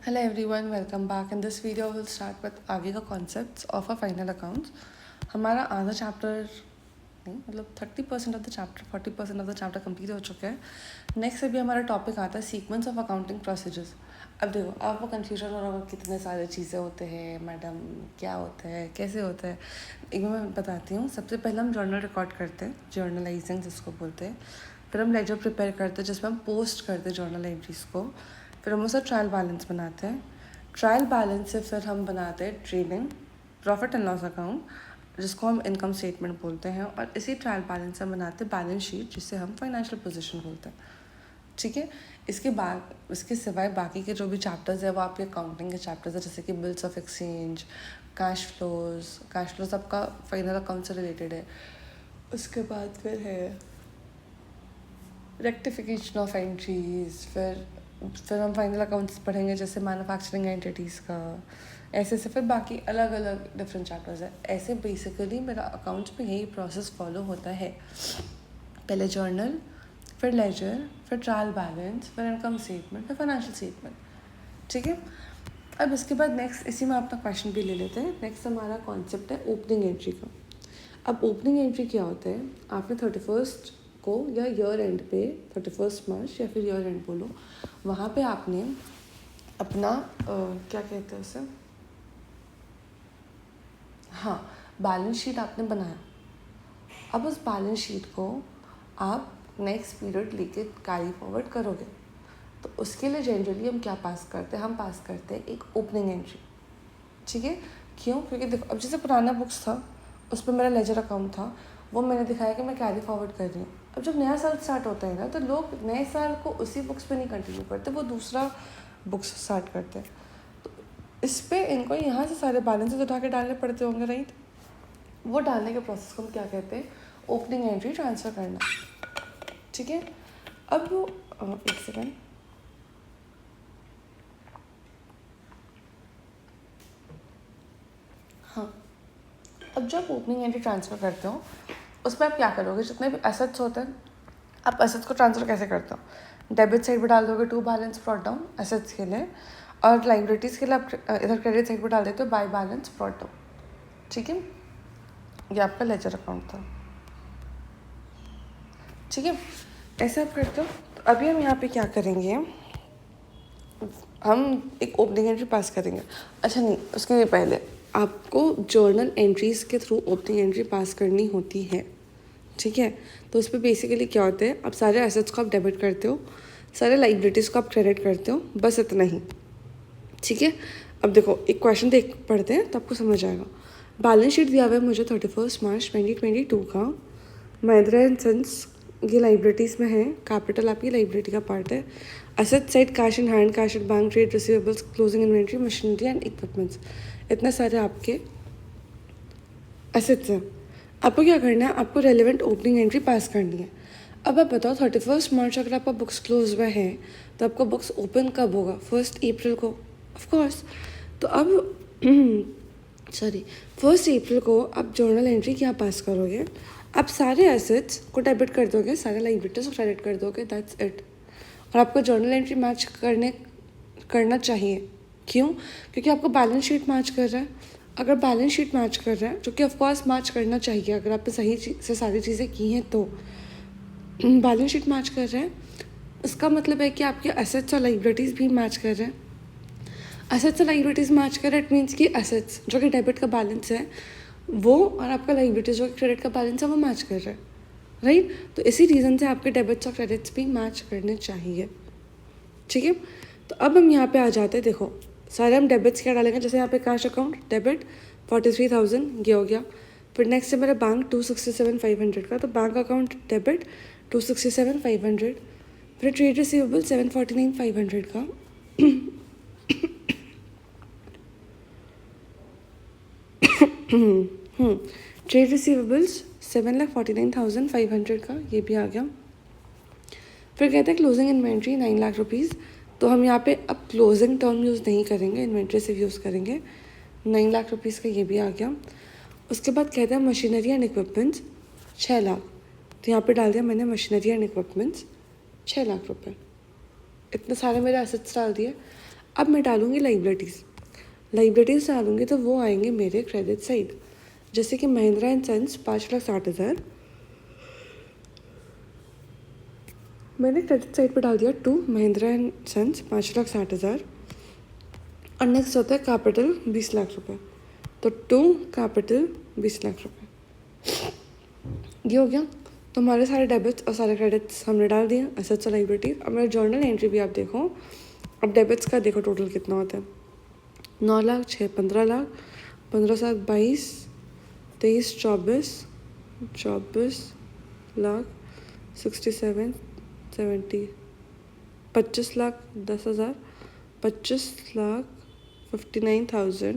Hello everyone, welcome back. In this video, we'll start with आगे का concepts of a final accounts. हमारा आधा chapter नहीं मतलब 30% of the chapter 40% of the chapter complete हो चुका है. नेक्स्ट अभी हमारा टॉपिक आता है सीक्वेंस ऑफ अकाउंटिंग प्रोसीजर्स. अब देखो आपको कन्फ्यूजन हो रहा होगा कितने सारे चीज़ें होते हैं मैडम, क्या होता है, कैसे होता है. एक बार मैं बताती हूँ. सबसे पहले हम जर्नल रिकॉर्ड करते हैं, जर्नलाइजिंग जिसको बोलते हैं. फिर हम लेजर प्रिपेयर करते हैं जिसमें हम पोस्ट करते हैं जर्नल एंट्रीज को. फिर हम उसका ट्रायल बैलेंस बनाते हैं. ट्रायल बैलेंस से फिर हम बनाते हैं trading profit and loss account जिसको हम इनकम स्टेटमेंट बोलते हैं. और इसी ट्रायल बैलेंस से हम बनाते हैं बैलेंस शीट जिसे हम फाइनेंशियल पोजीशन बोलते हैं. ठीक है. इसके सिवाय बाकी के जो भी चैप्टर्स है वो आपके अकाउंटिंग के चैप्टर्स है, जैसे कि bills of exchange, cash flows आपका फाइनल अकाउंट से रिलेटेड है. उसके बाद फिर है रेक्टिफिकेशन ऑफ एंट्रीज. फिर हम फाइनल अकाउंट्स पढ़ेंगे जैसे मैन्युफैक्चरिंग एंटिटीज़ का. ऐसे फिर बाकी अलग अलग डिफरेंट चैप्टर्स है. ऐसे बेसिकली मेरा अकाउंट्स में यही प्रोसेस फॉलो होता है. पहले जर्नल, फिर लेजर, फिर ट्रायल बैलेंस, फिर इनकम स्टेटमेंट, फिर फाइनेंशियल स्टेटमेंट. ठीक है. अब इसके बाद नेक्स्ट इसी में अपना क्वेश्चन भी ले लेते हैं. नेक्स्ट हमारा कॉन्सेप्ट है ओपनिंग एंट्री का. अब ओपनिंग एंट्री क्या होता है. आपने 31st को या ईयर एंड पे 31 मार्च या फिर ईयर एंड बोलो, वहाँ पे आपने अपना क्या कहते हैं उसे, हाँ, बैलेंस शीट आपने बनाया. अब उस बैलेंस शीट को आप नेक्स्ट पीरियड लेके कैरी फॉरवर्ड करोगे. तो उसके लिए जनरली हम क्या पास करते हैं, हम पास करते हैं एक ओपनिंग एंट्री. ठीक है. क्यों? क्योंकि देखो अब जैसे पुराना बुक्स था उस पर मेरा लेजर अकाउंट था, वो मैंने दिखाया कि मैं कैरी फॉरवर्ड कर रही हूँ. अब जब नया साल स्टार्ट होता है ना तो लोग नए साल को उसी बुक्स पे नहीं कंटिन्यू करते, वो दूसरा बुक्स स्टार्ट करते हैं. तो इस पे इनको यहाँ से सारे बैलेंसेस उठा के डालने पड़ते होंगे, राइट. वो डालने के प्रोसेस को हम क्या कहते हैं, ओपनिंग एंट्री ट्रांसफ़र करना. ठीक है. अब वो एक सेकेंड, हाँ. अब जब ओपनिंग एंट्री ट्रांसफ़र करते हो उसमें आप क्या करोगे, जितने भी एसेट्स होते हैं आप एसेट्स को ट्रांसफ़र कैसे करते हो. डेबिट साइड पर डाल दोगे to balance brought down assets के लिए, और लाइबिलिटीज़ के लिए आप इधर क्रेडिट साइड पर डाल देते हो बाय बैलेंस ब्रॉट डाउन. ठीक है. ये आपका लेजर अकाउंट था. ठीक है. ऐसे आप करते हो. तो अभी हम यहाँ पे क्या करेंगे, हम एक ओपनिंग एंट्री पास करेंगे. अच्छा नहीं, उसके लिए पहले आपको जर्नल एंट्रीज़ के थ्रू ओपनिंग एंट्री पास करनी होती है. ठीक है. तो उस पर बेसिकली क्या होता है, आप सारे एसेट्स को आप डेबिट करते हो, सारे लाइबिलिटीज़ को आप क्रेडिट करते हो, बस इतना ही. ठीक है. अब देखो एक क्वेश्चन देख पढ़ते हैं तो आपको समझ आएगा. बैलेंस शीट दिया हुआ है मुझे 31 मार्च 2022 का. महिंद्रा एंड सन्स ये लाइबिलिटीज़ में है, कैपिटल आपकी लाइबिलिटी का पार्ट है. Asset side cash in hand, cash at bank, trade receivables, closing inventory, machinery and equipments. इतने सारे आपके एसेट्स हैं. आपको क्या करना है, आपको रेलिवेंट ओपनिंग एंट्री पास करनी है. अब आप बताओ 31 मार्च अगर आपका बुक्स क्लोज हुआ है तो आपका बुक्स ओपन कब होगा, 1 अप्रैल को ऑफ कोर्स. तो अब 1 अप्रैल को आप जर्नल एंट्री क्या पास करोगे, आप सारे एसेट्स को डेबिट कर दोगे, सारे लाइबिलिटीज को क्रेडिट कर दोगे, दैट्स इट. और आपको जर्नल एंट्री मैच करना चाहिए. क्यों? क्योंकि आपको बैलेंस शीट मैच कर रहा है. अगर बैलेंस शीट मैच कर रहा है, जो कि ऑफकोर्स मैच करना चाहिए अगर आपने सही से सारी चीज़ें की हैं, तो बैलेंस शीट मैच कर रहा है, इसका मतलब है कि आपके एसेट्स और लाइबिलिटीज़ भी मैच कर रहे हैं. एसेट्स और लाइबिलिटीज़ मैच कर रहे हैं, इट मीन्स कि एसेट्स जो कि डेबिट का बैलेंस है वो, और आपका लाइबिलिटीज जो कि क्रेडिट का बैलेंस है वो मैच कर रहा है, राइट. तो इसी रीज़न से आपके डेबिट्स और क्रेडिट्स भी मैच करने चाहिए. ठीक है. तो अब हम यहाँ पे आ जाते हैं. देखो सारे हम डेबिट्स क्या डालेंगे, जैसे यहाँ पे कैश अकाउंट डेबिट 43,000 ये हो गया. फिर नेक्स्ट है मेरा बैंक 267,500 का, तो बैंक अकाउंट डेबिट 267,500. फिर ट्रेड रिसीवेबल 749,500 का. ट्रेड रिसीवेबल्स 7,49,500 का, ये भी आ गया. फिर कहते हैं क्लोजिंग इन्वेंट्री 9 लाख रुपीज़. तो हम यहाँ पे अब क्लोजिंग टर्म यूज़ नहीं करेंगे, इन्वेंट्री से यूज़ करेंगे. 9 लाख रुपीज़ का ये भी आ गया. उसके बाद कहते हैं मशीनरी एंड इक्विपमेंट्स 6 लाख. तो यहाँ पे डाल दिया मैंने मशीनरी एंड इक्विपमेंट्स 6 लाख रुपए. इतने सारे मेरे एसेट्स डाल दिए. अब मैं डालूँगी लाइबिलिटीज़ डालूँगी तो वो आएंगे मेरे क्रेडिट साइड, जैसे कि महिंद्रा एंड सन्स 5,60,000 मैंने क्रेडिट साइड पे डाल दिया टू महिंद्रा एंड सन्स 5,60,000। और नेक्स्ट होता है कैपिटल 20 लाख रुपए, तो टू कैपिटल 20 लाख रुपए। ये हो गया। तो हमारे सारे डेबिट्स और सारे क्रेडिट्स हमने डाल दिए, एसेट्स और लाइबिलिटीज। अब मेरा जर्नल एंट्री भी आप देखो। अब डेबिट्स का देखो टोटल कितना होता है, 9 लाख, 6 15 लाख, 15 7 22, 23 24 लाख, 67 70, 25 लाख 10,000, 25 लाख 59,500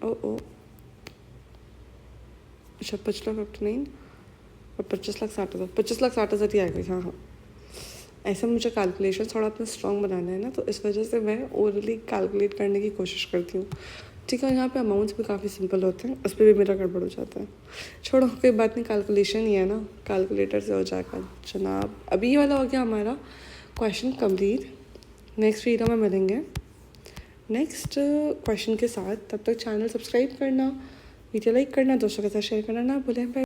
ओ अच्छा 25,59 और 25,60,000, 25,60,000 ही आएगा। हाँ हाँ, ऐसे मुझे कैलकुलेशन थोड़ा अपना स्ट्रॉन्ग बनाना है ना, तो इस वजह से मैं ओरली कैलकुलेट करने की कोशिश करती हूँ। ठीक है, यहाँ पे अमाउंट्स भी काफ़ी सिंपल होते हैं, उस पर भी मेरा गड़बड़ हो जाता है। छोड़ो, कोई बात नहीं, कैलकुलेशन ही है ना, कैलकुलेटर से हो जाएगा जनाब। अभी ये वाला हो गया हमारा क्वेश्चन कंप्लीट। नेक्स्ट वीडियो में मिलेंगे नेक्स्ट क्वेश्चन के साथ। तब तक चैनल सब्सक्राइब करना, वीडियो लाइक करना, दोस्तों के साथ शेयर करना ना भूलें।